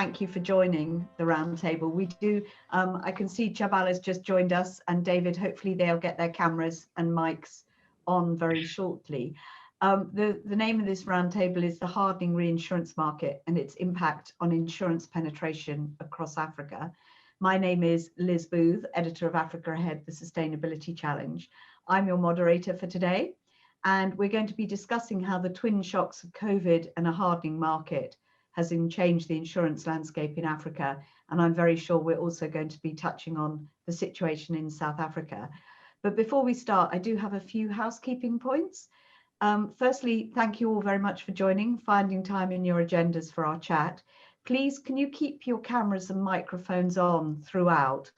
thank you for joining the roundtable. We do, I can see Chabala's just joined us, and David, hopefully they'll get their cameras and mics on very shortly. The name of this roundtable is the Hardening Reinsurance Market and its impact on insurance penetration across Africa. My name is Liz Booth, editor of Africa Ahead, the Sustainability Challenge. I'm your moderator for today, and we're going to be discussing how the twin shocks of COVID and a hardening market has changed the insurance landscape in Africa. And I'm very sure we're also going to be touching on the situation in South Africa. But before we start, I do have a few housekeeping points. Firstly, thank you all very much for joining, finding time in your agendas for our chat. Please, can you keep your cameras and microphones on throughout?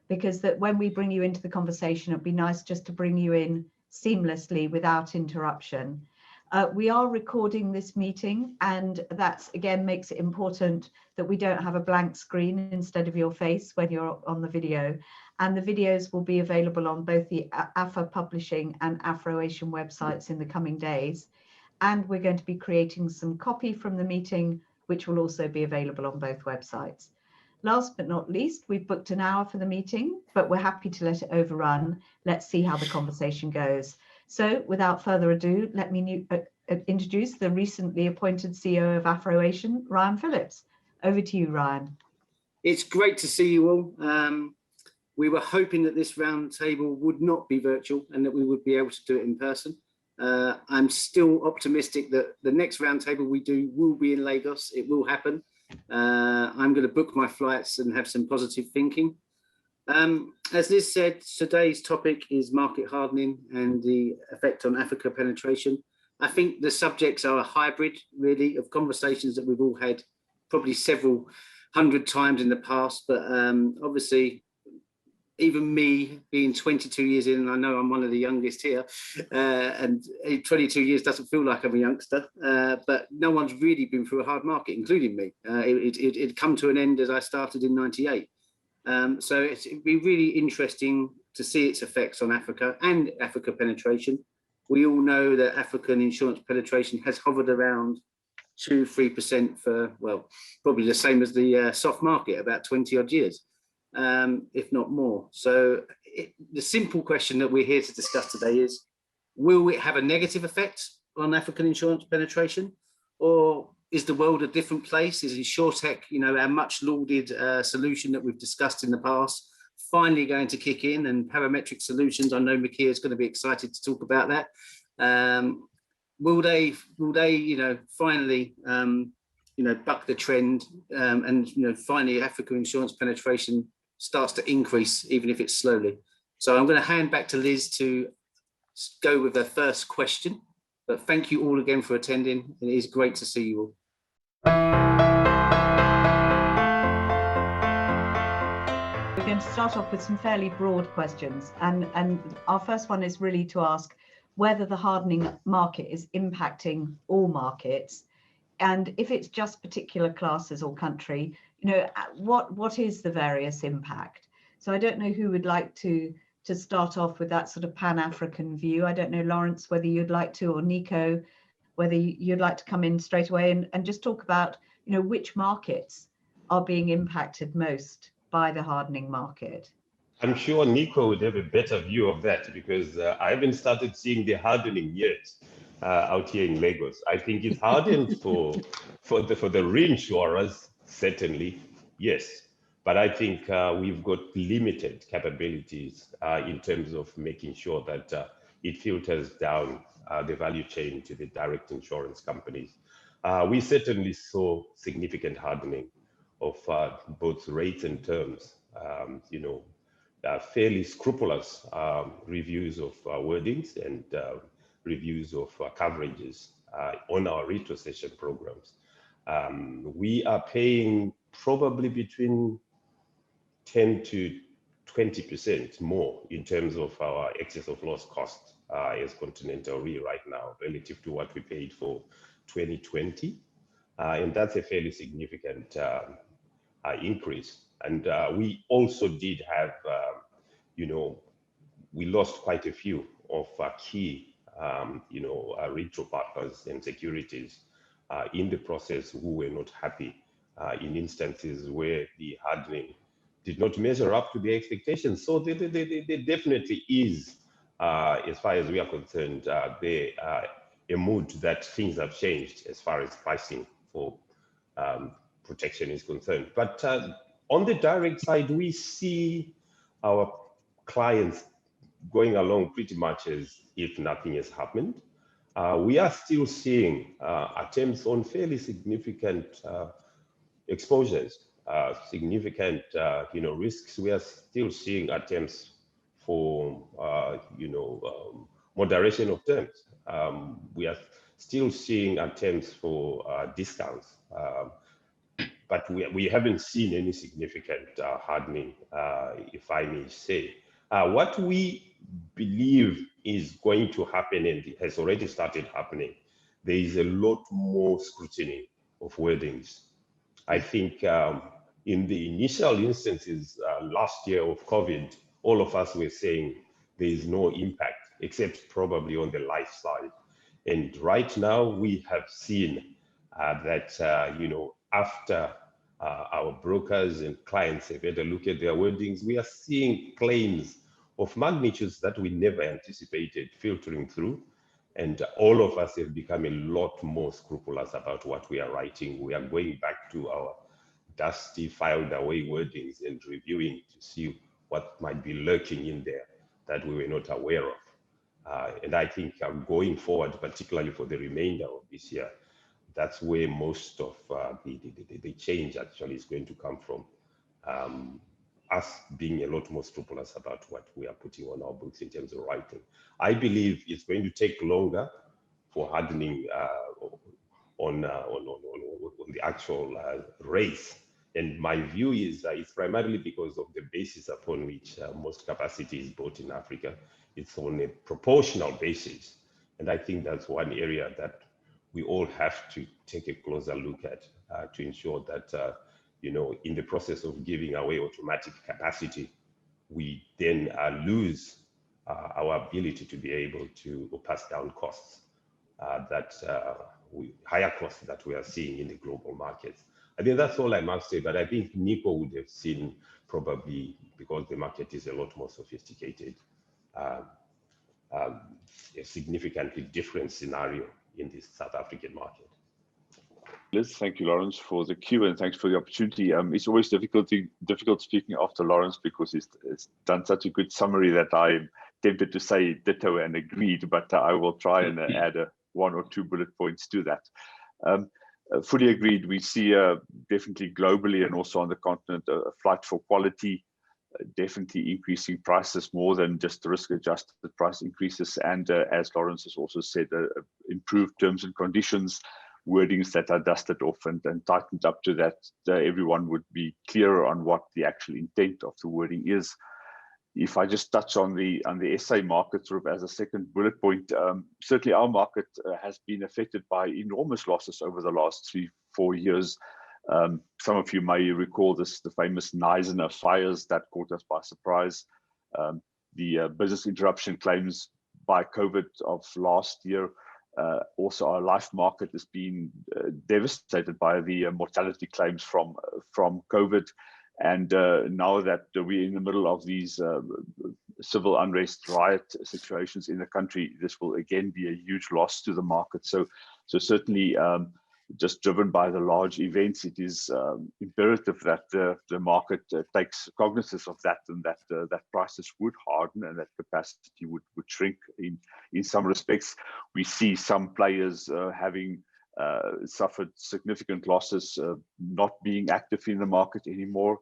Because that when we bring you into the conversation, it'd be nice just to bring you in seamlessly without interruption. We are recording this meeting, and that again makes it important that we don't have a blank screen instead of your face when you're on the video. And the videos will be available on both the AFA Publishing and Afro-Asian websites in the coming days. And we're going to be creating some copy from the meeting, which will also be available on both websites. Last but not least, we've booked an hour for the meeting, but we're happy to let it overrun. Let's see how the conversation goes. So without further ado, let me introduce the recently appointed CEO of Afro-Asian, Ryan Phillips. Over to you, Ryan. It's great to see you all. We were hoping that this roundtable would not be virtual and that we would be able to do it in person. I'm still optimistic that the next roundtable we do will be in Lagos. It will happen. I'm going to book my flights and have some positive thinking. As Liz said, today's topic is market hardening and the effect on Africa penetration. I think the subjects are a hybrid, really, of conversations that we've all had probably several hundred times in the past, but obviously, even me being 22 years in, and I know I'm one of the youngest here, and 22 years doesn't feel like I'm a youngster, but no one's really been through a hard market, including me. It'd come to an end as I started in '98. So it'd be really interesting to see its effects on Africa and Africa penetration. We all know that African insurance penetration has hovered around 2-3% for, well, probably the same as the soft market, about 20 odd years. If not more. So the simple question that we're here to discuss today is, will it have a negative effect on African insurance penetration? Or is the world a different place? Is InsurTech, you know, our much lauded solution that we've discussed in the past, finally going to kick in, and parametric solutions? I know Mikir is going to be excited to talk about that. Will they, you know, finally, you know, buck the trend, and, you know, finally African insurance penetration starts to increase, even if it's slowly. So I'm going to hand back to Liz to go with the first question. But thank you all again for attending. It is great to see you all. We're going to start off with some fairly broad questions. And our first one is really to ask whether the hardening market is impacting all markets. And if it's just particular classes or country, you know, what is the various impact? So I don't know who would like to start off with that sort of Pan-African view. I don't know, Lawrence, whether you'd like to, or Nico, whether you'd like to come in straight away and just talk about, you know, which markets are being impacted most by the hardening market. I'm sure Nico would have a better view of that, because I haven't started seeing the hardening yet out here in Lagos. I think it's hardened for the reinsurers, certainly, yes. But I think we've got limited capabilities in terms of making sure that it filters down the value chain to the direct insurance companies. We certainly saw significant hardening of both rates and terms, you know, fairly scrupulous reviews of wordings and reviews of coverages on our retrocession programs. We are paying probably between 10 to 20% more in terms of our excess of loss cost as Continental Re right now relative to what we paid for 2020. And that's a fairly significant increase. And we also did have, you know, we lost quite a few of key, you know, retro partners and securities in the process who were not happy in instances where the hardening did not measure up to the expectations. So there definitely is, as far as we are concerned, a mood that things have changed as far as pricing for protection is concerned. But on the direct side, we see our clients going along pretty much as if nothing has happened. We are still seeing attempts on fairly significant exposures, significant risks. We are still seeing attempts for moderation of terms. We are still seeing attempts for discounts, but we haven't seen any significant hardening, if I may say. What we believe is going to happen, and it has already started happening, there is a lot more scrutiny of wordings. I think in the initial instances last year of COVID, all of us were saying there is no impact, except probably on the life side. And right now we have seen that, after our brokers and clients have had a look at their wordings, we are seeing claims of magnitudes that we never anticipated filtering through. And all of us have become a lot more scrupulous about what we are writing. We are going back to our dusty, filed away wordings and reviewing to see what might be lurking in there that we were not aware of. And I think going forward, particularly for the remainder of this year, that's where most of the change actually is going to come from. Us being a lot more scrupulous about what we are putting on our books in terms of writing. I believe it's going to take longer for hardening on the actual race. And my view is it's primarily because of the basis upon which most capacity is bought in Africa. It's on a proportional basis. And I think that's one area that we all have to take a closer look at to ensure that in the process of giving away automatic capacity, we then lose our ability to be able to pass down costs, higher costs that we are seeing in the global markets. I think that's all I must say, but I think Nico would have seen, probably because the market is a lot more sophisticated, a significantly different scenario in the South African market. Liz, thank you, Lawrence, for the cue, and thanks for the opportunity. It's always difficult speaking after Lawrence because he's done such a good summary that I'm tempted to say ditto and agreed, but I will try and add one or two bullet points to that. Fully agreed. We see definitely globally and also on the continent a flight for quality, definitely increasing prices more than just the risk-adjusted price increases, and as Lawrence has also said, improved terms and conditions, wordings that are dusted off and tightened up to that everyone would be clearer on what the actual intent of the wording is. If I just touch on the SA market sort of as a second bullet point, certainly our market has been affected by enormous losses over the last 3-4 years. Some of you may recall the famous Nyandwi fires that caught us by surprise. The business interruption claims by COVID of last year. Also, our life market has been devastated by the mortality claims from COVID. And now that we're in the middle of these civil unrest riot situations in the country, this will again be a huge loss to the market. So certainly, just driven by the large events, it is imperative that the market takes cognizance of that, and that prices would harden and that capacity would shrink in some respects. We see some players having suffered significant losses, not being active in the market anymore.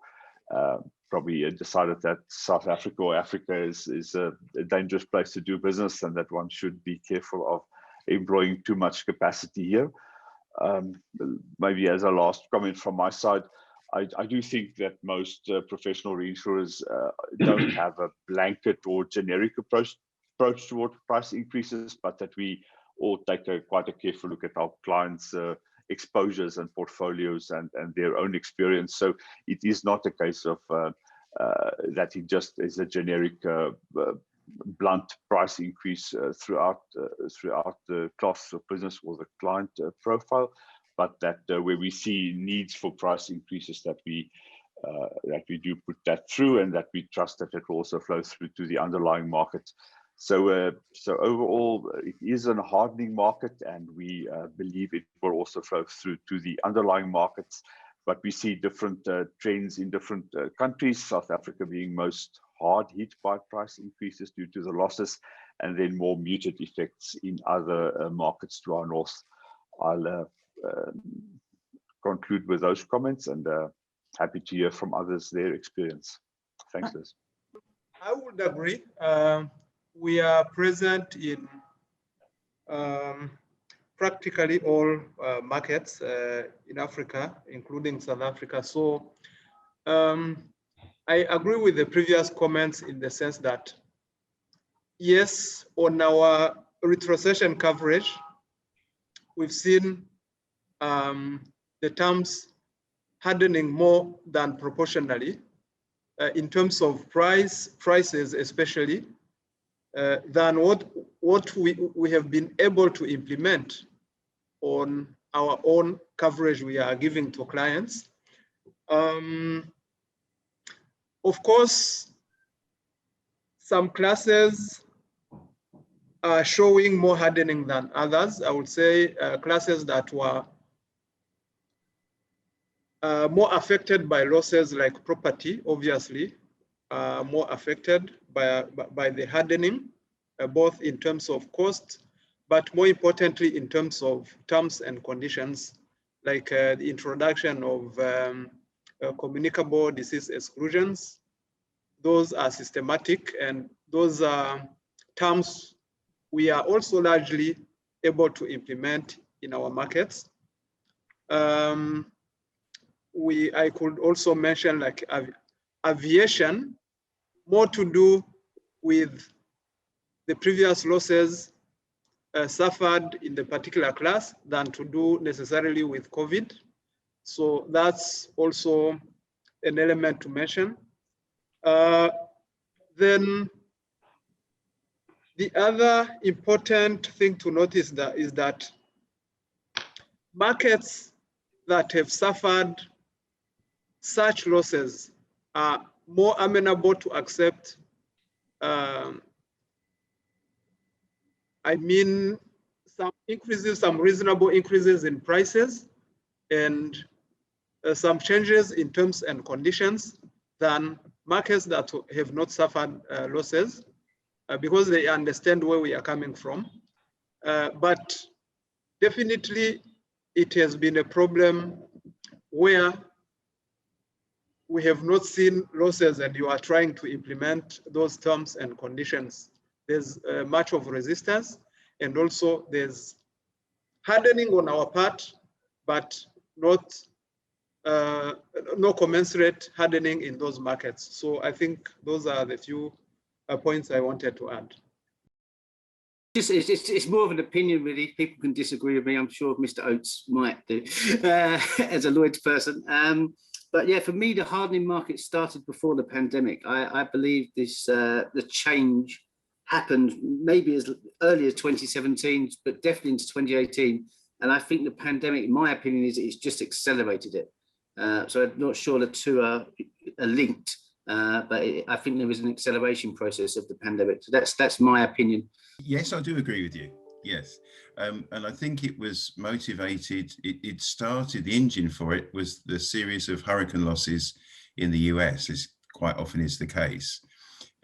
Probably decided that South Africa or Africa is a dangerous place to do business, and that one should be careful of employing too much capacity here. Maybe as a last comment from my side, I do think that most professional reinsurers don't have a blanket or generic approach toward price increases, but that we all take quite a careful look at our clients' exposures and portfolios and their own experience. So it is not a case of that it just is a generic blunt price increase throughout the class of business or the client profile. but that where we see needs for price increases, that we do put that through, and that we trust that it will also flow through to the underlying market. So, so overall, it is a hardening market, and we believe it will also flow through to the underlying markets. But we see different trends in different countries, South Africa being most hard hit by price increases due to the losses, and then more muted effects in other markets to our north. I'll conclude with those comments, and happy to hear from others their experience. Thanks, Liz. I would agree. We are present in practically all markets in Africa, including South Africa. So I agree with the previous comments in the sense that, yes, on our retrocession coverage, we've seen the terms hardening more than proportionally in terms of prices especially, than what we have been able to implement on our own coverage we are giving to clients. Of course, some classes are showing more hardening than others. I would say classes that were more affected by losses, like property, obviously, more affected by the hardening, both in terms of cost, but more importantly in terms of terms and conditions, like the introduction of communicable disease exclusions. Those are systematic, and those are terms we are also largely able to implement in our markets. I could also mention like aviation, more to do with the previous losses suffered in the particular class than to do necessarily with COVID. So that's also an element to mention. Then the other important thing to notice is that markets that have suffered such losses are more amenable to accept, some increases, some reasonable increases in prices, and some changes in terms and conditions than markets that have not suffered losses, because they understand where we are coming from. But definitely it has been a problem where we have not seen losses and you are trying to implement those terms and conditions. There's much of resistance, and also there's hardening on our part, but not no commensurate hardening in those markets. So I think those are the few points I wanted to add. It's more of an opinion, really. People can disagree with me. I'm sure Mr. Oates might do as a Lloyd's person. But yeah, for me, the hardening market started before the pandemic. I believe this the change happened maybe as early as 2017, but definitely into 2018. And I think the pandemic, in my opinion, it's just accelerated it. So I'm not sure the two are linked, but I think there was an acceleration process of the pandemic. So that's my opinion. Yes, I do agree with you. Yes. And I think it was motivated, it started, the engine for it was the series of hurricane losses in the US, as quite often is the case.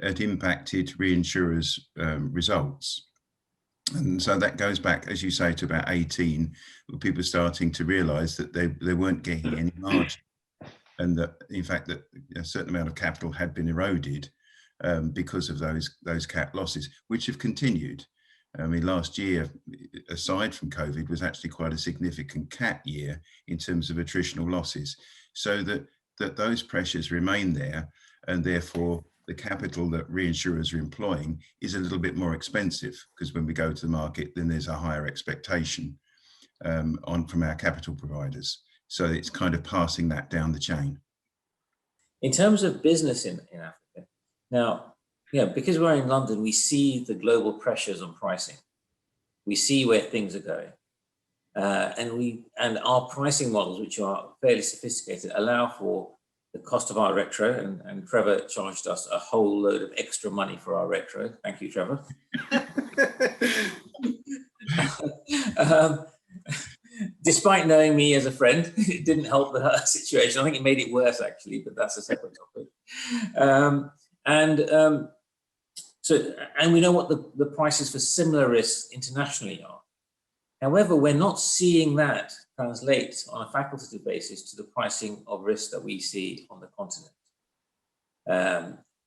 It impacted reinsurers' results. And so that goes back, as you say, to about 18, where people starting to realise that they weren't getting any margin, and that, in fact, that a certain amount of capital had been eroded because of those cat losses, which have continued. I mean, last year, aside from COVID, was actually quite a significant cat year in terms of attritional losses. So that those pressures remain there, and therefore the capital that reinsurers are employing is a little bit more expensive, because when we go to the market, then there's a higher expectation from our capital providers. So it's kind of passing that down the chain. In terms of business in Africa, now, yeah, because we're in London, we see the global pressures on pricing. We see where things are going. And our pricing models, which are fairly sophisticated, allow for the cost of our retro, and Trevor charged us a whole load of extra money for our retro. Thank you, Trevor. Despite knowing me as a friend, it didn't help the situation. I think it made it worse, actually, but that's a separate topic. And we know what the prices for similar risks internationally are. However, we're not seeing that translate on a facultative basis to the pricing of risks that we see on the continent.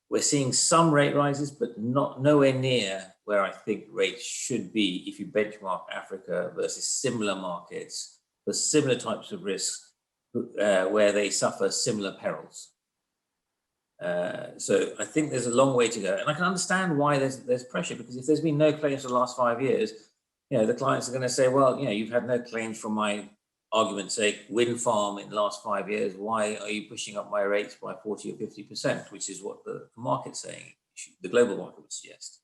We're seeing some rate rises, but nowhere near where I think rates should be if you benchmark Africa versus similar markets for similar types of risks where they suffer similar perils. So I think there's a long way to go, and I can understand why there's pressure, because if there's been no claims for the last 5 years, the clients are going to say, well, you've had no claims from my argument's sake, wind farm in the last 5 years. Why are you pushing up my rates by 40 or 50%, which is what the market's saying, the global market would suggest.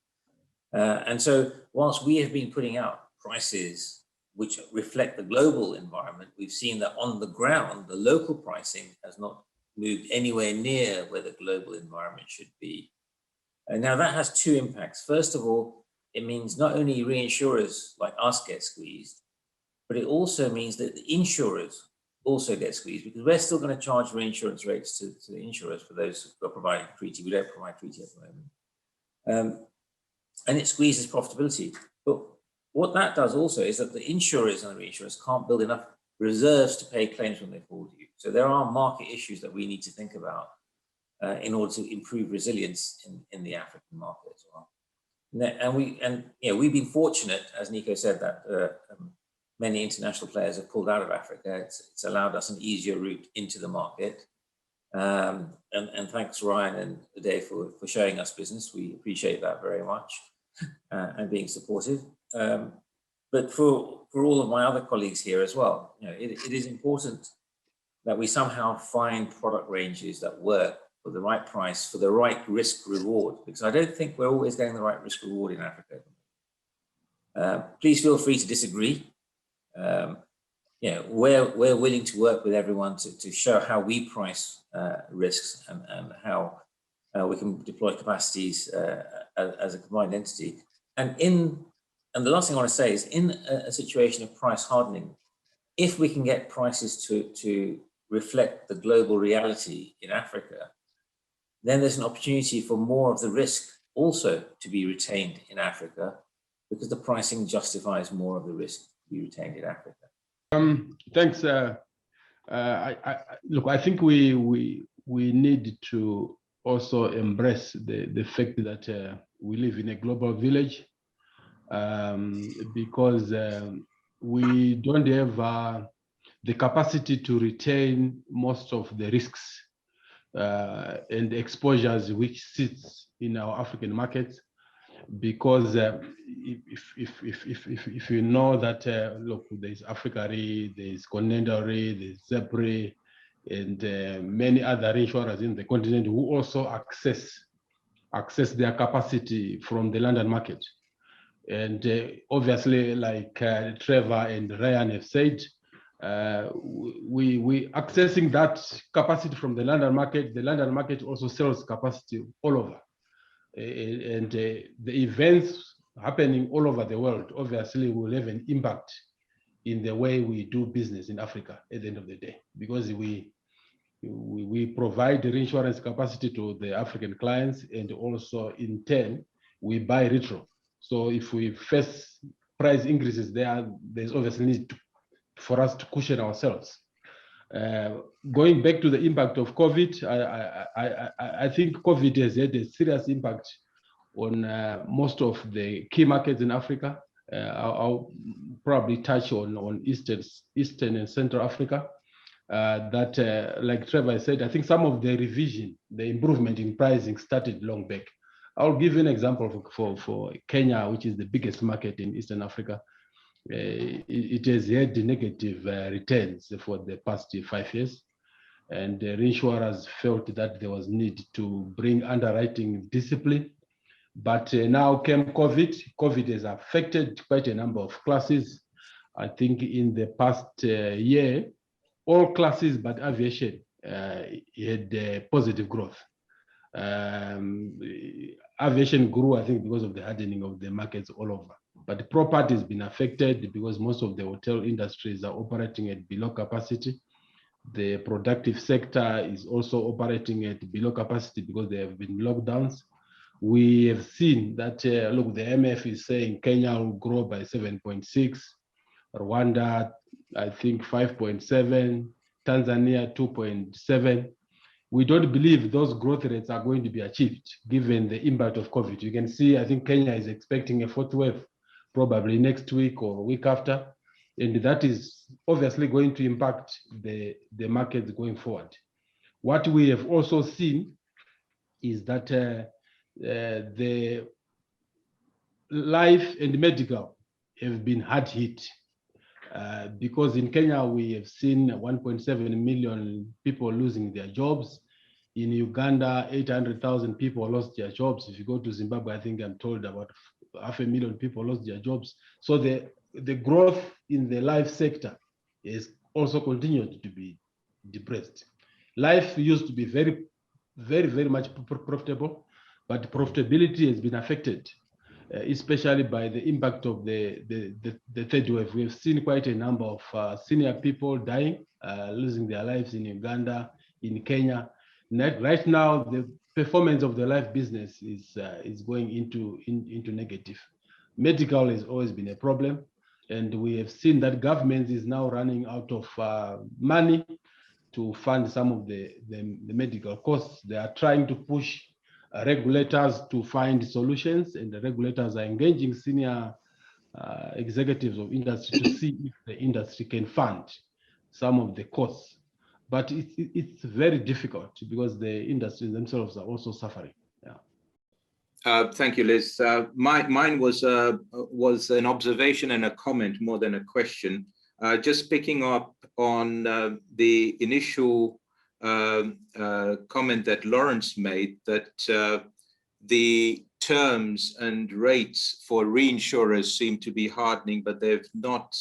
And so whilst we have been putting out prices which reflect the global environment, we've seen that on the ground, the local pricing has not moved anywhere near where the global environment should be. And now that has two impacts. First of all, it means not only reinsurers like us get squeezed, but it also means that the insurers also get squeezed, because we're still going to charge reinsurance rates to the insurers for those who are providing treaty. We don't provide treaty at the moment. And it squeezes profitability. But what that does also is that the insurers and the reinsurers can't build enough reserves to pay claims when they fall due. So there are market issues that we need to think about in order to improve resilience in the African market as well. And we've been fortunate, as Nico said, that many international players have pulled out of Africa. It's allowed us an easier route into the market. And thanks Ryan and Udai for showing us business. We appreciate that very much and being supportive. But for all of my other colleagues here as well, it is important that we somehow find product ranges that work for the right price, for the right risk reward, because I don't think we're always getting the right risk reward in Africa. Please feel free to disagree. We're willing to work with everyone to show how we price risks and how we can deploy capacities as a combined entity. And the last thing I want to say is, in a situation of price hardening, if we can get prices to reflect the global reality in Africa, then there's an opportunity for more of the risk also to be retained in Africa, because the pricing justifies more of the risk to be retained in Africa. Thanks. Look, I think we need to also embrace the fact that we live in a global village, because we don't have the capacity to retain most of the risks and exposures which sits in our African markets, because if you know that look, there's Africa Re, there's Continental Re, there's Zep Re, and many other insurers in the continent who also access their capacity from the London market. And obviously, like Trevor and Ryan have said, we accessing that capacity from the London market also sells capacity all over. And the events happening all over the world obviously will have an impact in the way we do business in Africa at the end of the day, because we provide the reinsurance capacity to the African clients, and also in turn we buy retro. So if we face price increases there's obviously need for us to cushion ourselves. Going back to the impact of COVID, I think COVID has had a serious impact on most of the key markets in Africa. I'll probably touch on Eastern and Central Africa. That, like Trevor said, I think some of the revision, the improvement in pricing started long back. I'll give you an example for Kenya, which is the biggest market in Eastern Africa. It has had negative returns for the past 5 years, and the reinsurers felt that there was need to bring underwriting discipline. But now came COVID. COVID has affected quite a number of classes. I think in the past year, all classes but aviation had positive growth. Aviation grew, I think, because of the hardening of the markets all over. But property has been affected because most of the hotel industries are operating at below capacity. The productive sector is also operating at below capacity because there have been lockdowns. We have seen that, look, the MF is saying Kenya will grow by 7.6, Rwanda, I think 5.7, Tanzania 2.7. We don't believe those growth rates are going to be achieved given the impact of COVID. You can see, I think Kenya is expecting a fourth wave probably next week or week after. And that is obviously going to impact the markets going forward. What we have also seen is that the life and medical have been hard hit because in Kenya, we have seen 1.7 million people losing their jobs. In Uganda, 800,000 people lost their jobs. If you go to Zimbabwe, I think I'm told about 500,000 people lost their jobs. So the growth in the life sector is also continued to be depressed. Life used to be very, very much profitable, but profitability has been affected, especially by the impact of the third wave. We have seen quite a number of senior people dying, losing their lives in Uganda, in Kenya. Right now, the performance of the life business is going into negative. Medical has always been a problem, and we have seen that government is now running out of money to fund some of the medical costs. They are trying to push regulators to find solutions, and the regulators are engaging senior executives of industry to see if the industry can fund some of the costs. But it's very difficult because the industries themselves are also suffering. Yeah. Thank you, Liz. Mine was an observation and a comment more than a question. Just picking up on the initial comment that Lawrence made, that the terms and rates for reinsurers seem to be hardening, but they've not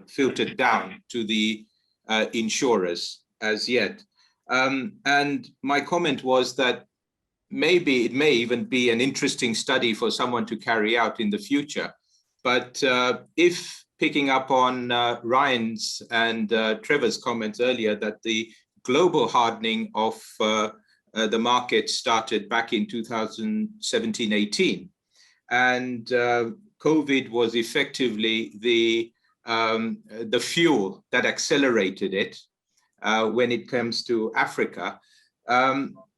filtered down to the insurers as yet. And my comment was that maybe it may even be an interesting study for someone to carry out in the future. But if picking up on Ryan's and Trevor's comments earlier, that the global hardening of the market started back in 2017-18, and COVID was effectively the fuel that accelerated it when it comes to Africa.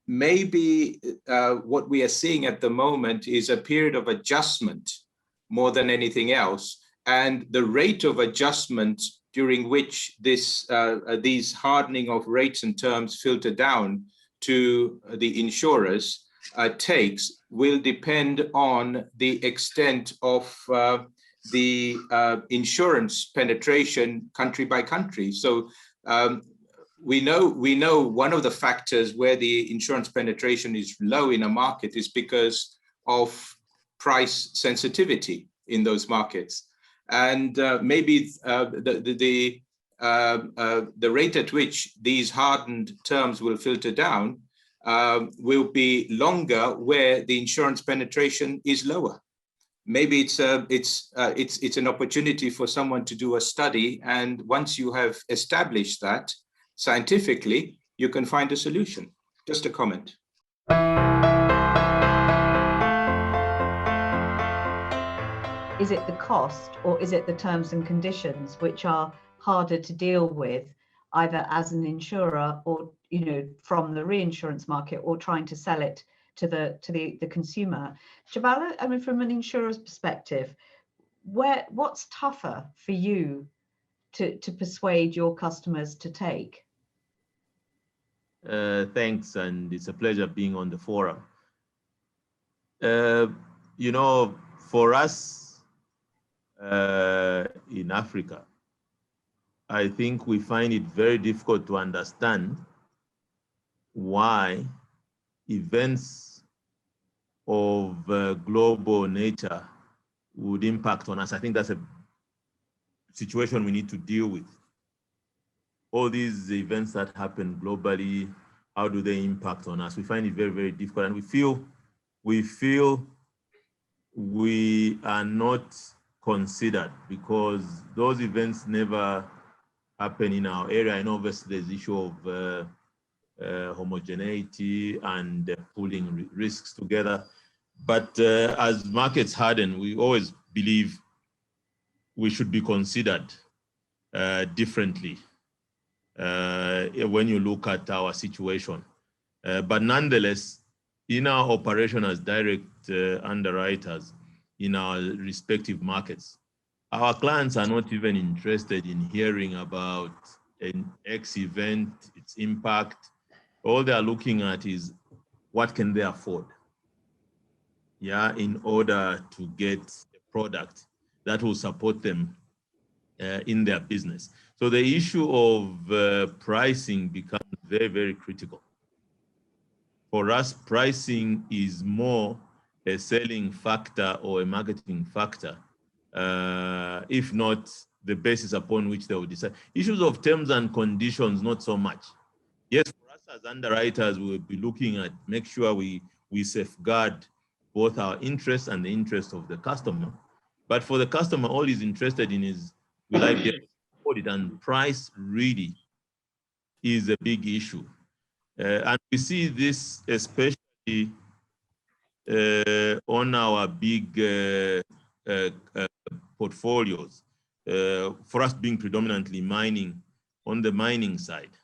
Maybe what we are seeing at the moment is a period of adjustment more than anything else, and the rate of adjustment during which these hardening of rates and terms filter down to the insurers takes will depend on the extent of the insurance penetration country by country. So we know one of the factors where the insurance penetration is low in a market is because of price sensitivity in those markets. And maybe the rate at which these hardened terms will filter down will be longer where the insurance penetration is lower. Maybe it's an opportunity for someone to do a study, and once you have established that scientifically, you can find a solution. Just a comment. Is it the cost, or is it the terms and conditions which are harder to deal with, either as an insurer or, you know, from the reinsurance market, or trying to sell it to the consumer? Chabala, I mean, from an insurer's perspective, what's tougher for you to persuade your customers to take? Thanks, and it's a pleasure being on the forum. You know, for us in Africa, I think we find it very difficult to understand why events of global nature would impact on us. I think that's a situation we need to deal with. All these events that happen globally, how do they impact on us? We find it very, very difficult, and we feel we are not considered because those events never happen in our area. I know obviously there's the issue of homogeneity and pooling risks together. But as markets harden, we always believe we should be considered differently when you look at our situation. But nonetheless, in our operation as direct underwriters in our respective markets, our clients are not even interested in hearing about an X event, its impact. All they are looking at is what can they afford, yeah, in order to get a product that will support them in their business. So the issue of pricing becomes very, very critical. For us, pricing is more a selling factor or a marketing factor, if not the basis upon which they will decide. Issues of terms and conditions, not so much. Yes, for us as underwriters, we will be looking at make sure we safeguard both our interests and the interest of the customer. But for the customer, all he's interested in is, will I be able to afford it? And price really is a big issue. And we see this especially on our big portfolios, for us being predominantly mining, on the mining side.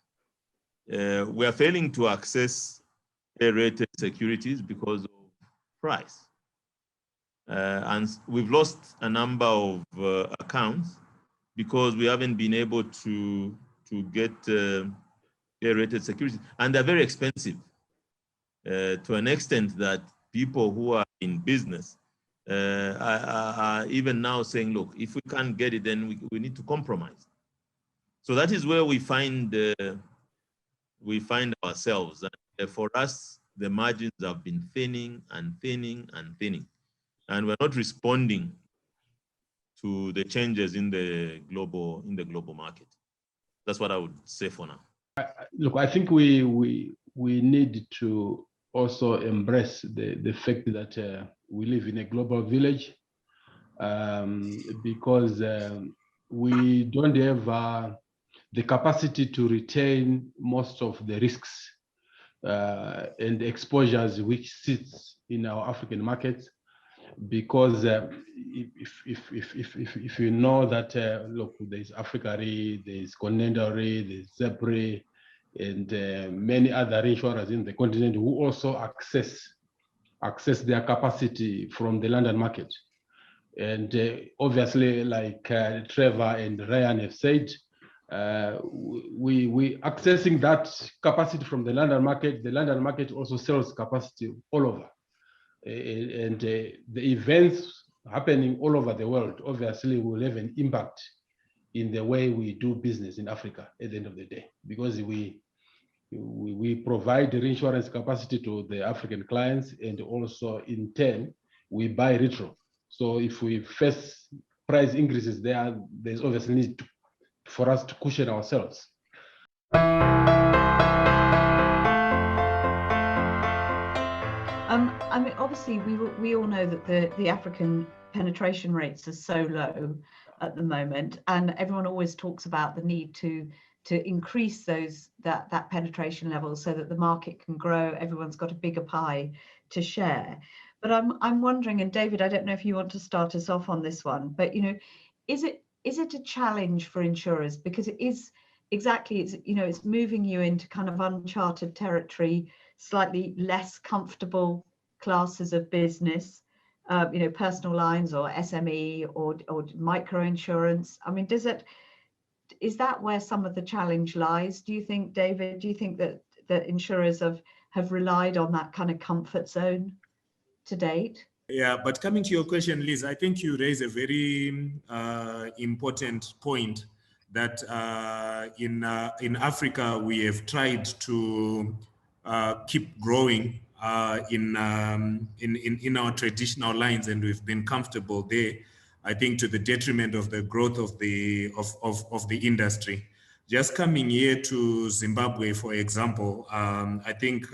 We are failing to access A-rated securities because of price. And we've lost a number of accounts because we haven't been able to get A-rated securities. And they're very expensive to an extent that people who are in business are even now saying, look, if we can't get it, then we need to compromise. So that is where we find ourselves. And for us, the margins have been thinning and thinning and thinning. And we're not responding to the changes in the global market. That's what I would say for now. Look, I think we need to also embrace the fact that we live in a global village, because we don't have the capacity to retain most of the risks and exposures which sits in our African markets. Because if you know that, look, there's Africa Re, there's Continental Re, there's Zep Re, and many other insurers in the continent who also access their capacity from the London market. And obviously, like Trevor and Ryan have said, we accessing that capacity from the London market also sells capacity all over. And the events happening all over the world obviously will have an impact in the way we do business in Africa at the end of the day, because we provide reinsurance capacity to the African clients, and also in turn we buy retro. So if we face price increases there's obviously need for us to cushion ourselves. I mean, obviously, we all know that the African penetration rates are so low at the moment, and everyone always talks about the need to increase that penetration level so that the market can grow. Everyone's got a bigger pie to share. But I'm wondering, and David, I don't know if you want to start us off on this one, but is it a challenge for insurers, because it is exactly, it's moving you into kind of uncharted territory, slightly less comfortable classes of business, personal lines or SME or micro insurance. I mean, is that where some of the challenge lies? Do you think, David, that insurers have relied on that kind of comfort zone to date? Yeah, but coming to your question, Liz, I think you raise a very important point that in Africa we have tried to keep growing in our traditional lines, and we've been comfortable there. I think to the detriment of the growth of the industry. Just coming here to Zimbabwe, for example, I think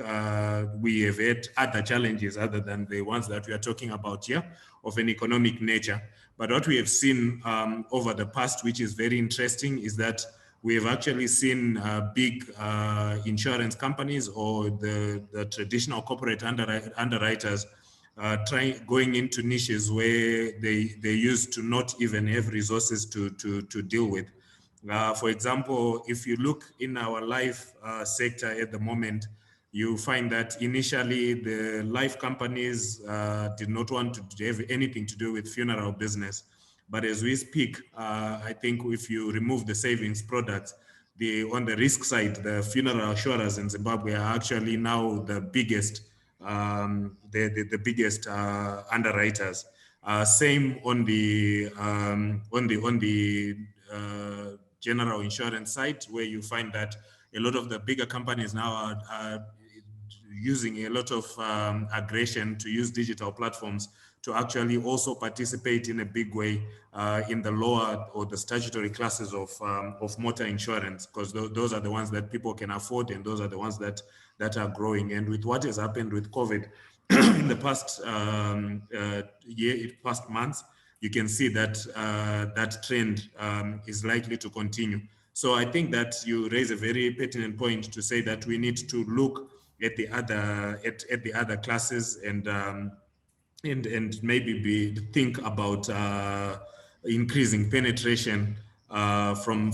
we have had other challenges other than the ones that we are talking about here of an economic nature. But what we have seen over the past, which is very interesting, is that we have actually seen big insurance companies or the traditional corporate underwriters going into niches where they used to not even have resources to deal with. For example, if you look in our life sector at the moment, you find that initially the life companies did not want to have anything to do with funeral business. But as we speak, I think if you remove the savings products, on the risk side, the funeral insurers in Zimbabwe are actually now the biggest, biggest underwriters. Same on the general insurance side, where you find that a lot of the bigger companies now are using a lot of aggression to use digital platforms to actually also participate in a big way in the lower or the statutory classes of motor insurance, because those are the ones that people can afford, and those are the ones that are growing. And with what has happened with COVID in the past past months, you can see that that trend is likely to continue. So I think that you raise a very pertinent point to say that we need to look at the other classes and maybe think about increasing penetration from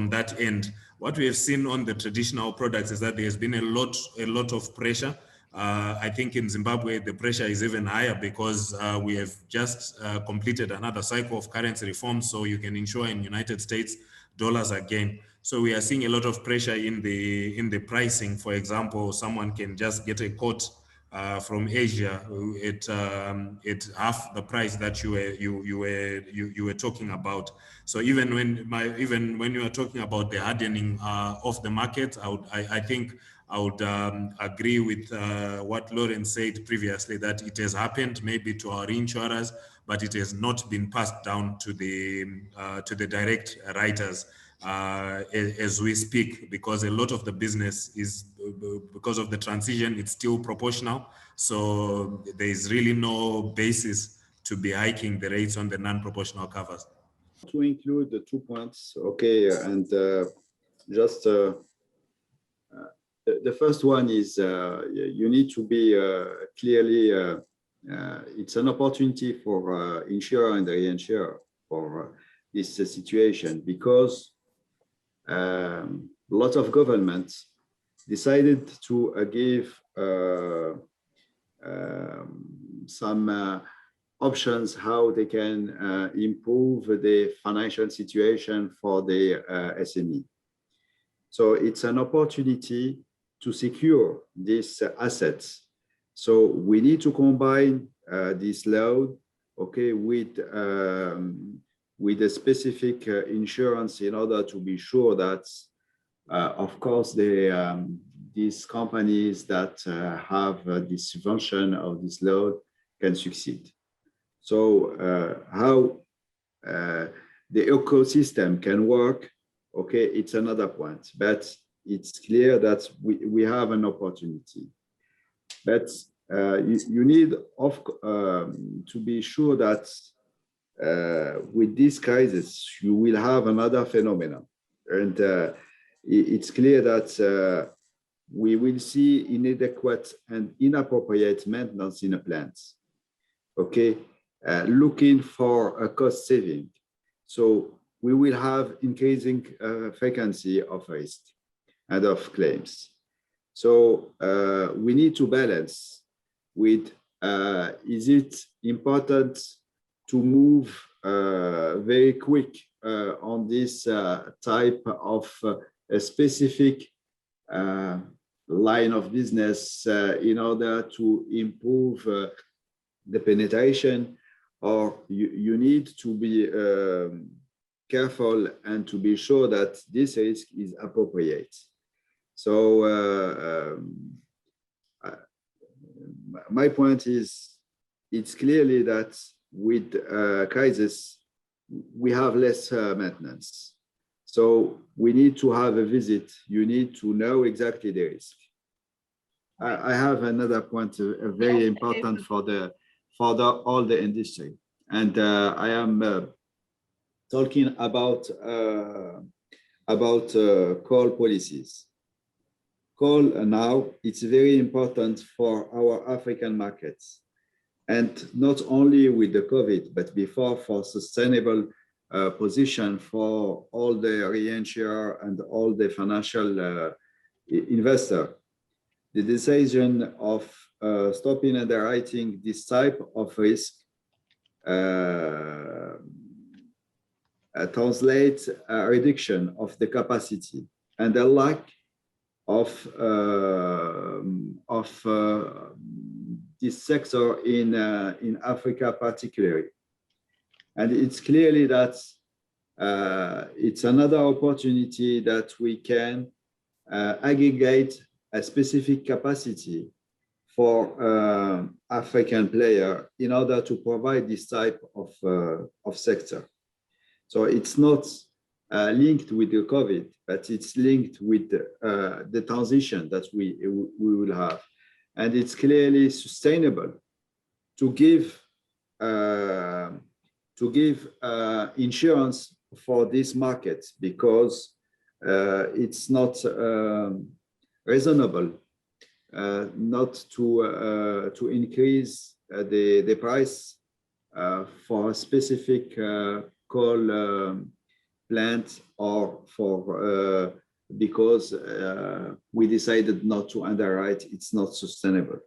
that end. What we have seen on the traditional products is that there's been a lot of pressure. I think in Zimbabwe, the pressure is even higher because we have just completed another cycle of currency reform. So you can insure in United States dollars again. So we are seeing a lot of pressure in the pricing. For example, someone can just get a quote from Asia at half the price that you were talking about. So even when you are talking about the hardening of the market, I think I would agree with what Lauren said previously, that it has happened maybe to our insurers, but it has not been passed down to the direct writers as we speak, because a lot of the business is, because of the transition, it's still proportional. So there is really no basis to be hiking the rates on the non-proportional covers. To include the 2 points, okay, and just the first one is you need to be clearly, it's an opportunity for insurer and reinsurer for this situation, because a lot of governments decided to give some options how they can improve the financial situation for the SME. So it's an opportunity to secure these assets. So we need to combine this load, okay, with a specific insurance in order to be sure that, of course, these companies that have this function of this load can succeed. So how the ecosystem can work, okay, it's another point, but it's clear that we have an opportunity. But you need to be sure that with this crisis, you will have another phenomenon. And it's clear that we will see inadequate and inappropriate maintenance in the plants, okay, looking for a cost saving. So we will have increasing frequency of risk and of claims. So we need to balance with, is it important to move very quick on this type of a specific line of business in order to improve the penetration, or you need to be careful and to be sure that this risk is appropriate. So my point is, it's clearly that with crisis, we have less maintenance. So we need to have a visit. You need to know exactly the risk. I have another point, very important for all the industry, and I am talking about coal policies. Coal now, it's very important for our African markets, and not only with the COVID, but before, for sustainable position for all the reinsurer and all the financial investor. The decision of stopping underwriting this type of risk translates a reduction of the capacity and a lack of this sector in Africa particularly. And it's clearly that it's another opportunity that we can aggregate a specific capacity for African player in order to provide this type of sector. So it's not linked with the COVID, but it's linked with the transition that we will have. And it's clearly sustainable to give insurance for these markets, because it's not reasonable not to increase the price for a specific coal plant, or for because we decided not to underwrite. It's not sustainable.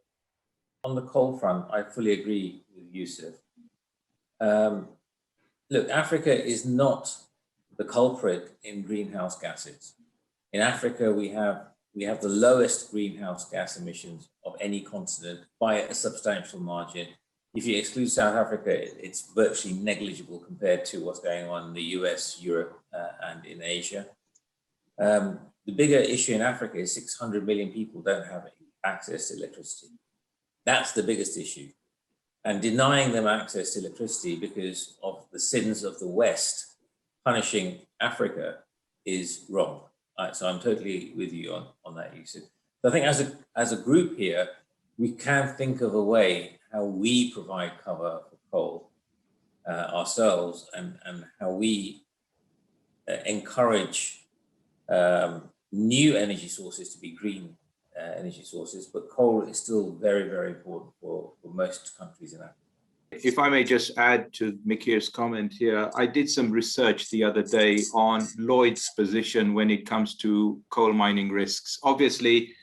On the coal front, I fully agree with Youssef. Look, Africa is not the culprit in greenhouse gases. In Africa, we have the lowest greenhouse gas emissions of any continent by a substantial margin. If you exclude South Africa, it's virtually negligible compared to what's going on in the US, Europe, and in Asia. The bigger issue in Africa is 600 million people don't have access to electricity. That's the biggest issue. And denying them access to electricity because of the sins of the West punishing Africa is wrong. So I'm totally with you on that, Youssef. So I think as a group here, we can think of a way how we provide cover for coal ourselves, and how we encourage new energy sources to be green energy sources, but coal is still very, very important for most countries in Africa. If I may just add to Mikir's comment here, I did some research the other day on Lloyd's position when it comes to coal mining risks. Obviously,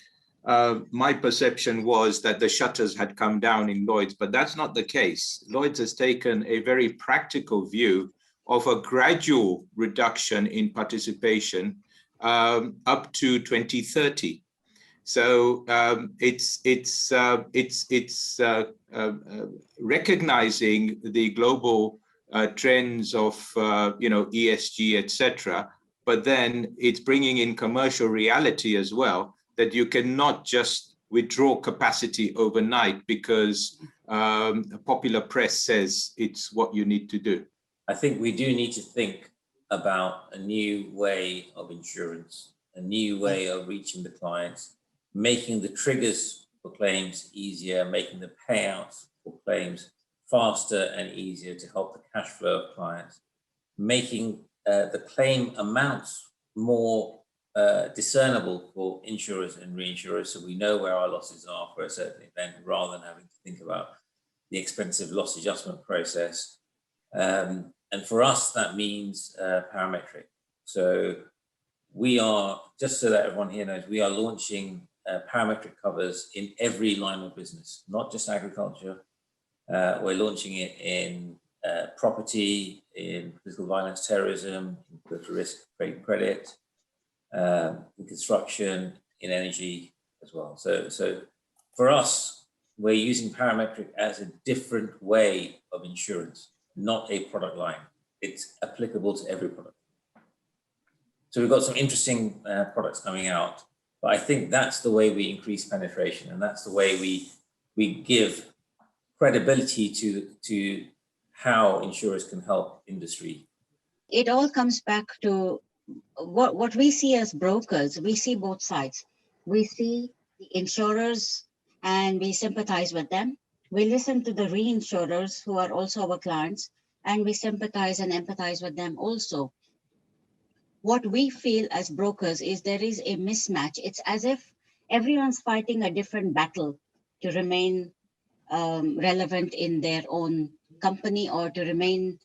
my perception was that the shutters had come down in Lloyd's, but that's not the case. Lloyd's has taken a very practical view of a gradual reduction in participation up to 2030. So it's recognizing the global trends of ESG, etc. But then it's bringing in commercial reality as well, that you cannot just withdraw capacity overnight because popular press says it's what you need to do. I think we do need to think about a new way of insurance, a new way of reaching the clients, making the triggers for claims easier, making the payouts for claims faster and easier to help the cash flow of clients, making the claim amounts more discernible for insurers and reinsurers, so we know where our losses are for a certain event, rather than having to think about the expensive loss adjustment process. And for us, that means parametric. So we are, just so that everyone here knows, we are launching parametric covers in every line of business, not just agriculture. We're launching it in property, in political violence, terrorism, in political risk, trade and credit, in construction, in energy as well. So for us, we're using parametric as a different way of insurance, not a product line. It's applicable to every product. So we've got some interesting products coming out, but I think that's the way we increase penetration, and that's the way we give credibility to how insurers can help industry? It all comes back to what we see as brokers. We see both sides. We see the insurers and we sympathize with them. We listen to the reinsurers who are also our clients, and we sympathize and empathize with them also. What we feel as brokers is there is a mismatch. It's as if everyone's fighting a different battle to remain relevant in their own company or to remain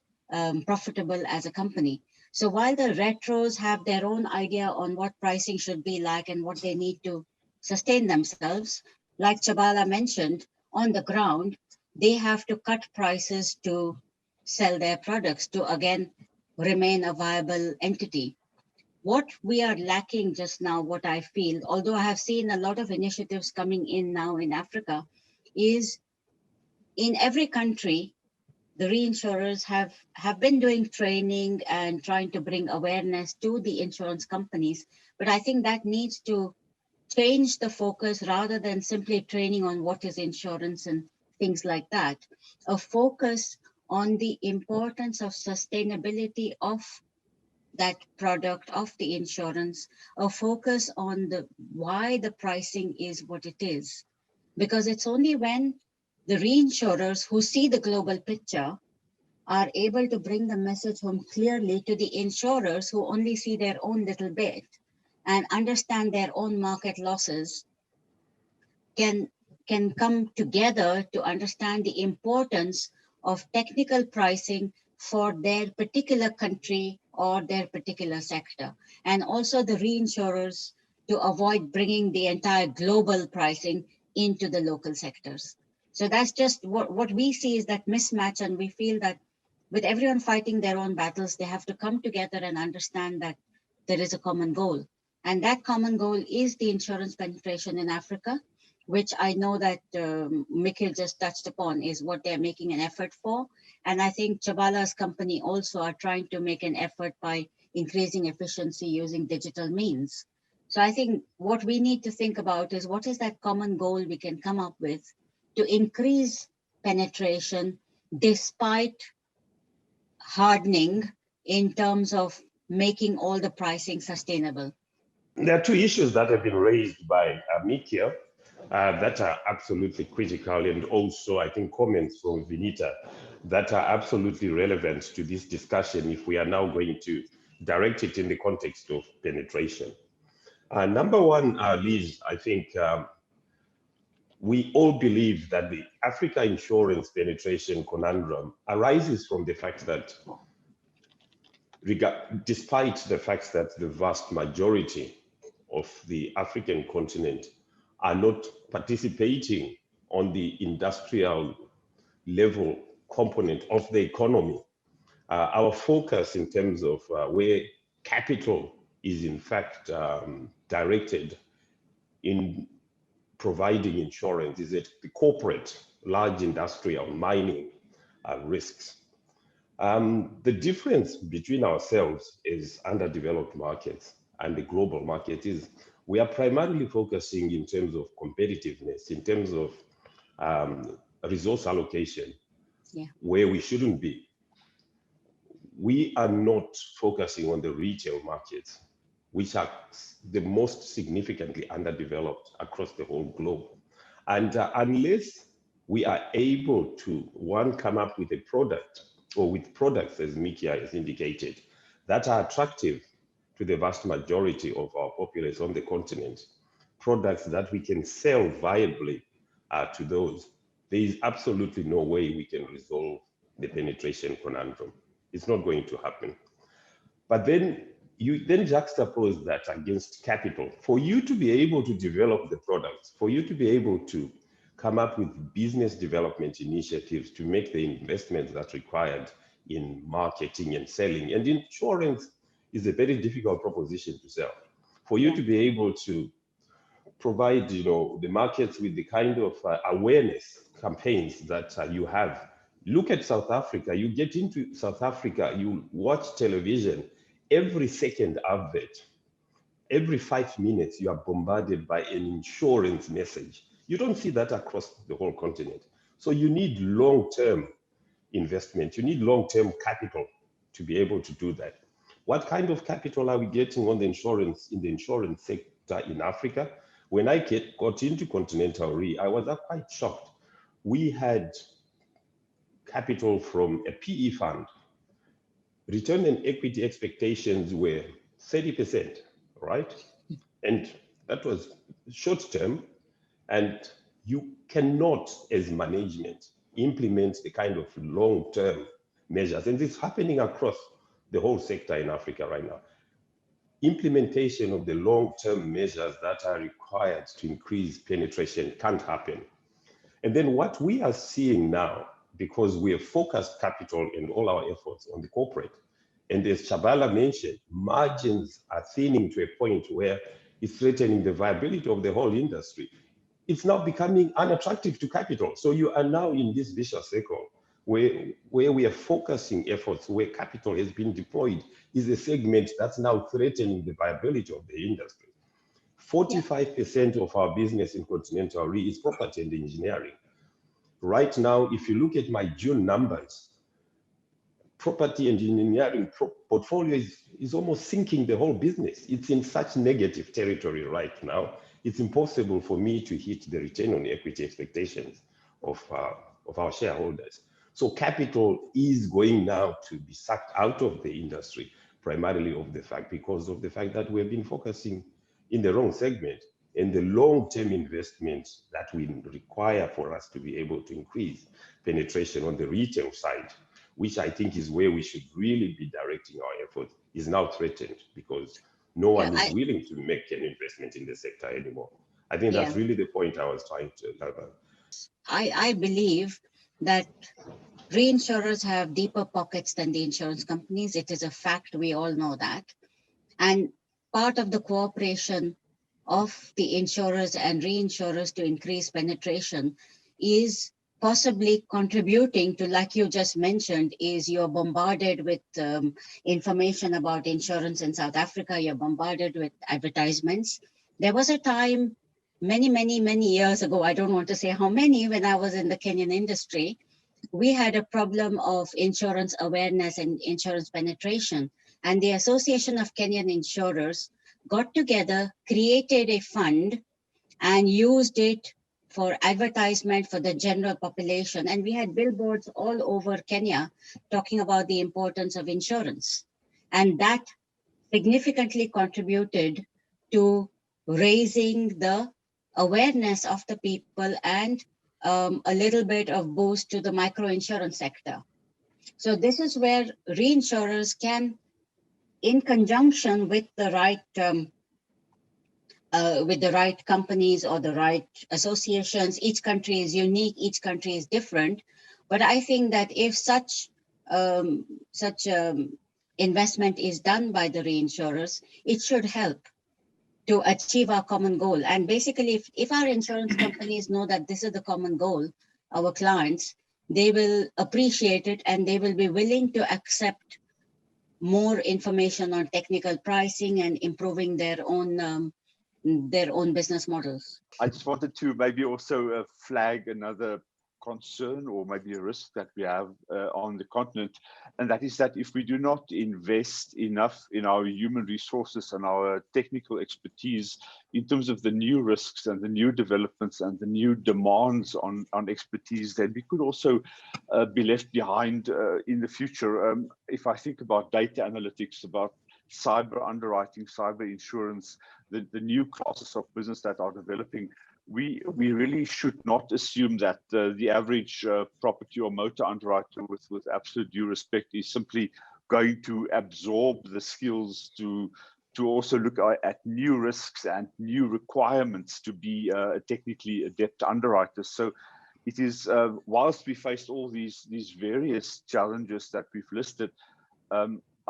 profitable as a company. So while the retros have their own idea on what pricing should be like and what they need to sustain themselves, like Chabala mentioned, on the ground, they have to cut prices to sell their products to, again, remain a viable entity. What we are lacking just now, what I feel, although I have seen a lot of initiatives coming in now in Africa, is in every country, the reinsurers have been doing training and trying to bring awareness to the insurance companies. But I think that needs to change the focus rather than simply training on what is insurance and things like that. A focus on the importance of sustainability of that product, of the insurance, a focus on why the pricing is what it is. Because it's only when the reinsurers who see the global picture are able to bring the message home clearly to the insurers who only see their own little bit and understand their own market losses, can come together to understand the importance of technical pricing for their particular country or their particular sector. And also the reinsurers to avoid bringing the entire global pricing into the local sectors. So that's just what we see is that mismatch, and we feel that with everyone fighting their own battles, they have to come together and understand that there is a common goal. And that common goal is the insurance penetration in Africa, which I know that Mikir just touched upon, is what they're making an effort for. And I think Chabala's company also are trying to make an effort by increasing efficiency using digital means. So I think what we need to think about is what is that common goal we can come up with to increase penetration despite hardening in terms of making all the pricing sustainable. There are two issues that have been raised by Mikir that are absolutely critical, and also I think comments from Vinita that are absolutely relevant to this discussion if we are now going to direct it in the context of penetration. Number one, Liz, I think we all believe that the Africa insurance penetration conundrum arises from the fact that despite the fact that the vast majority of the African continent are not participating on the industrial level component of the economy, our focus in terms of where capital is in fact directed in providing insurance is at the corporate, large industrial, mining risks. The difference between ourselves as underdeveloped markets and the global market is we are primarily focusing in terms of competitiveness, in terms of resource allocation, where we shouldn't be. We are not focusing on the retail markets, which are the most significantly underdeveloped across the whole globe. And unless we are able to, one, come up with a product or with products, as Mikir has indicated, that are attractive to the vast majority of our populace on the continent, products that we can sell viably to those, there is absolutely no way we can resolve the penetration conundrum. It's not going to happen. But then you then juxtapose that against capital. For you to be able to develop the products, for you to be able to come up with business development initiatives to make the investments that's required in marketing and selling, and insurance is a very difficult proposition to sell. For you to be able to provide, the markets with the kind of awareness campaigns that you have. Look at South Africa. You get into South Africa, you watch television, every second advert, every 5 minutes, you are bombarded by an insurance message. You don't see that across the whole continent. So you need long-term investment. You need long-term capital to be able to do that. What kind of capital are we getting on the insurance in the insurance sector in Africa? When I got into Continental Re, I was quite shocked. We had capital from a PE fund. Return on equity expectations were 30%, right? And that was short term. And you cannot, as management, implement the kind of long-term measures. And it's happening across the whole sector in Africa right now. Implementation of the long-term measures that are required to increase penetration can't happen. And then what we are seeing now, because we have focused capital and all our efforts on the corporate, and as Chabala mentioned, margins are thinning to a point where it's threatening the viability of the whole industry. It's now becoming unattractive to capital. So you are now in this vicious cycle where we are focusing efforts, where capital has been deployed, is a segment that's now threatening the viability of the industry. 45% of our business in Continental Re is property and engineering. Right now, if you look at my June numbers, property and engineering portfolio is almost sinking the whole business. It's in such negative territory right now. It's impossible for me to hit the return on equity expectations of our shareholders. So capital is going now to be sucked out of the industry, primarily because of the fact that we've been focusing in the wrong segment, and the long-term investments that we require for us to be able to increase penetration on the retail side, which I think is where we should really be directing our efforts, is now threatened because no one is willing to make an investment in the sector anymore. I think that's really the point I was trying to cover. I believe that reinsurers have deeper pockets than the insurance companies. It is a fact, we all know that. And part of the cooperation of the insurers and reinsurers to increase penetration is possibly contributing to, like you just mentioned, is you're bombarded with information about insurance in South Africa, you're bombarded with advertisements. There was a time many years ago, I don't want to say how many, when I was in the Kenyan industry, we had a problem of insurance awareness and insurance penetration. And the Association of Kenyan Insurers got together, created a fund, and used it for advertisement for the general population. And we had billboards all over Kenya talking about the importance of insurance. And that significantly contributed to raising the awareness of the people and a little bit of boost to the micro-insurance sector. So this is where reinsurers can, in conjunction with the right companies or the right associations, each country is unique, each country is different. But I think that if such investment is done by the reinsurers, it should help to achieve our common goal. And basically, if our insurance companies know that this is the common goal, our clients, they will appreciate it and they will be willing to accept more information on technical pricing and improving their own business models. I just wanted to maybe also flag another concern or maybe a risk that we have on the continent, and that is that if we do not invest enough in our human resources and our technical expertise in terms of the new risks and the new developments and the new demands on expertise, then we could also be left behind in the future. If I think about data analytics, about cyber underwriting, cyber insurance, the new classes of business that are developing, we really should not assume that the average property or motor underwriter, with absolute due respect, is simply going to absorb the skills to also look at new risks and new requirements to be a technically adept underwriter. So it is, whilst we face all these various challenges that we've listed,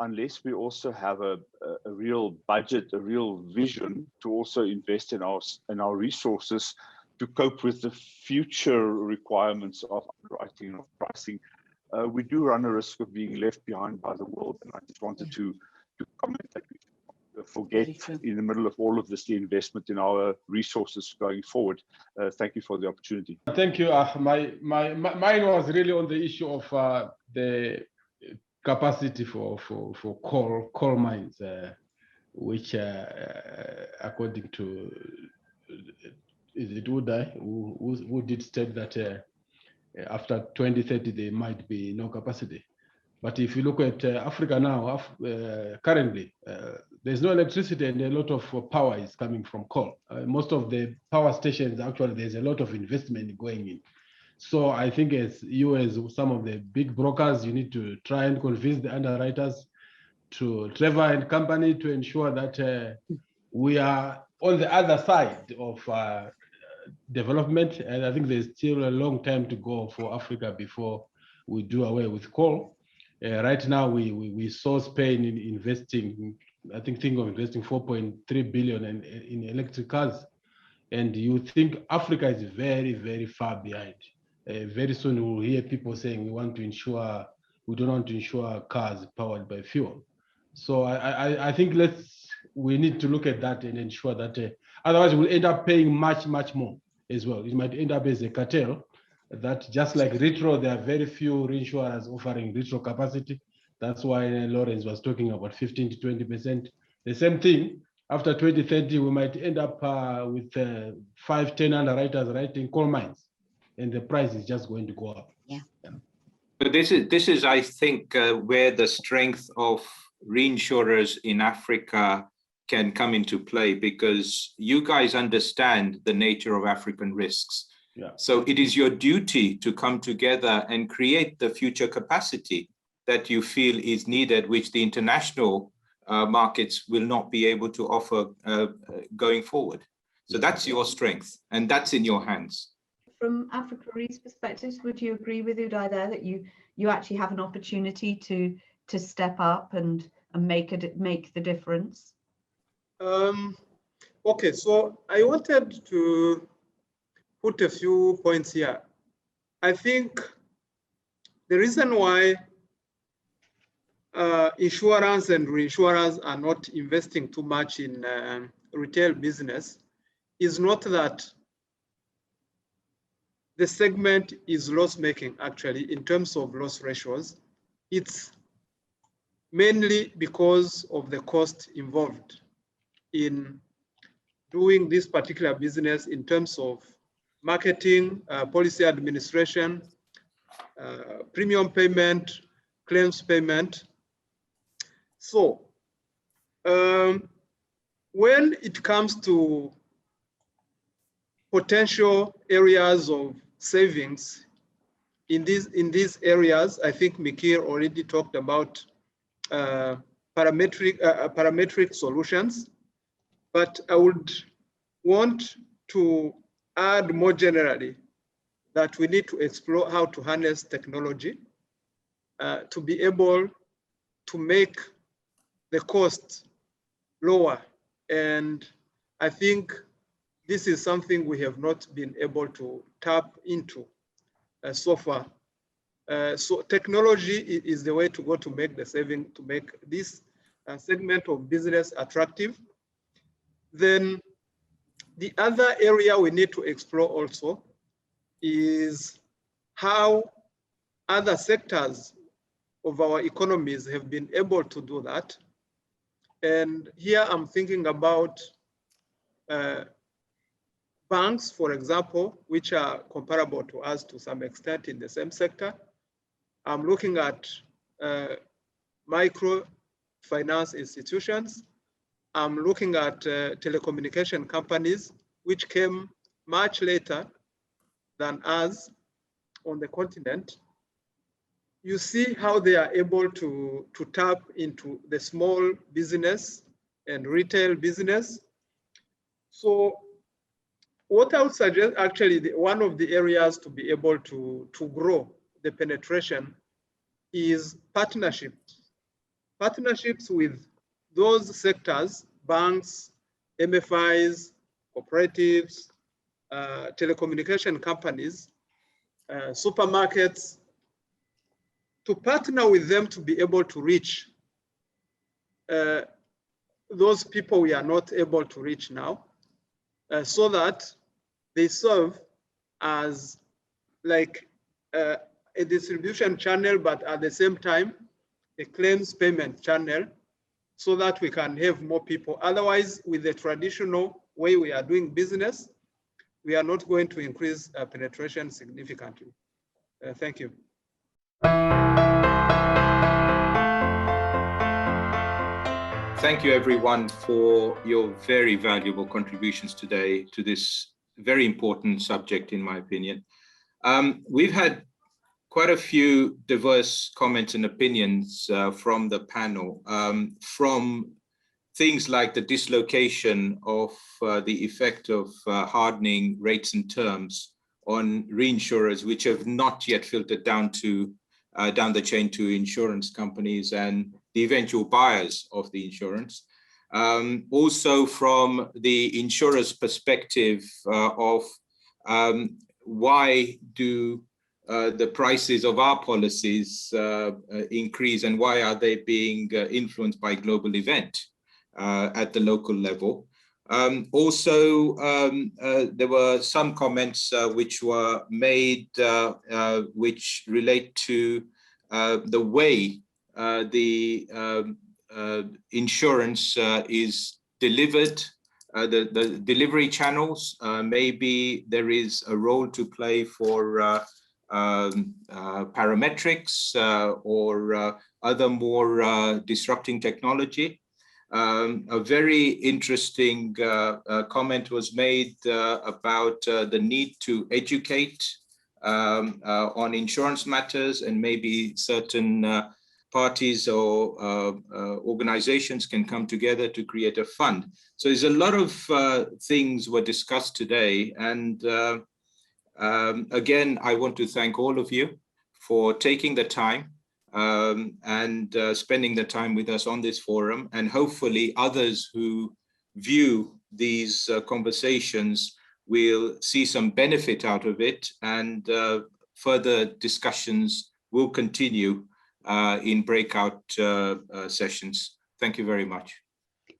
unless we also have a real budget, a real vision to also invest in our resources to cope with the future requirements of underwriting and of pricing, we do run a risk of being left behind by the world. And I just wanted to comment that we forget in the middle of all of this the investment in our resources going forward. Thank you for the opportunity. Thank you. Mine was really on the issue of the capacity for coal mines, which according to is it Udai who did state that after 2030 there might be no capacity. But if you look at Africa now, currently, there's no electricity and a lot of power is coming from coal. Most of the power stations, actually, there's a lot of investment going in. So I think as you, as some of the big brokers, you need to try and convince the underwriters to Trevor and company to ensure that we are on the other side of development. And I think there's still a long time to go for Africa before we do away with coal. Right now, we saw Spain in investing, I think of investing 4.3 billion in electric cars. And you think Africa is very, very far behind. Very soon we'll hear people saying we don't want to insure cars powered by fuel. So I think we need to look at that and ensure that otherwise we'll end up paying much, much more as well. It might end up as a cartel that, just like retro, there are very few reinsurers offering retro capacity. That's why Lawrence was talking about 15 to 20%. The same thing, after 2030, we might end up with 5-10 underwriters writing coal mines, and the price is just going to go up. Yeah. But this is, I think, where the strength of reinsurers in Africa can come into play, because you guys understand the nature of African risks. Yeah. So it is your duty to come together and create the future capacity that you feel is needed, which the international markets will not be able to offer going forward. So that's your strength, and that's in your hands. From Africa Re's perspective, would you agree with Udai there that you actually have an opportunity to step up and make the difference? Okay, so I wanted to put a few points here. I think the reason why insurance and reinsurers are not investing too much in retail business is not that the segment is loss-making, actually, in terms of loss ratios. It's mainly because of the cost involved in doing this particular business in terms of marketing, policy administration, premium payment, claims payment. So when it comes to potential areas of savings in these areas, I think Mikir already talked about parametric solutions, but I would want to add more generally that we need to explore how to harness technology to be able to make the cost lower. And I think this is something we have not been able to tap into so far. So technology is the way to go to make the saving, to make this segment of business attractive. Then the other area we need to explore also is how other sectors of our economies have been able to do that. And here I'm thinking about banks, for example, which are comparable to us to some extent in the same sector. I'm looking at microfinance institutions. I'm looking at telecommunication companies, which came much later than us on the continent. You see how they are able to tap into the small business and retail business. So what I would suggest, actually, one of the areas to be able to grow the penetration is partnerships. Partnerships with those sectors, banks, MFIs, cooperatives, telecommunication companies, supermarkets, to partner with them to be able to reach those people we are not able to reach now, so that they serve as like a distribution channel, but at the same time, a claims payment channel, so that we can have more people. Otherwise, with the traditional way we are doing business, we are not going to increase penetration significantly. Thank you. Thank you, everyone, for your very valuable contributions today to this very important subject, in my opinion. We've had quite a few diverse comments and opinions from the panel, from things like the dislocation of the effect of hardening rates and terms on reinsurers, which have not yet filtered down the chain to insurance companies and the eventual buyers of the insurance. Also from the insurer's perspective of why do the prices of our policies increase, and why are they being influenced by global event at the local level. Also, there were some comments which were made which relate to the way the insurance is delivered, the delivery channels. Maybe there is a role to play for parametrics or other more disrupting technology. A very interesting comment was made about the need to educate on insurance matters, and maybe certain parties or organizations can come together to create a fund. So there's a lot of things were discussed today. And again, I want to thank all of you for taking the time and spending the time with us on this forum, and hopefully others who view these conversations will see some benefit out of it, and further discussions will continue in breakout sessions. Thank you very much.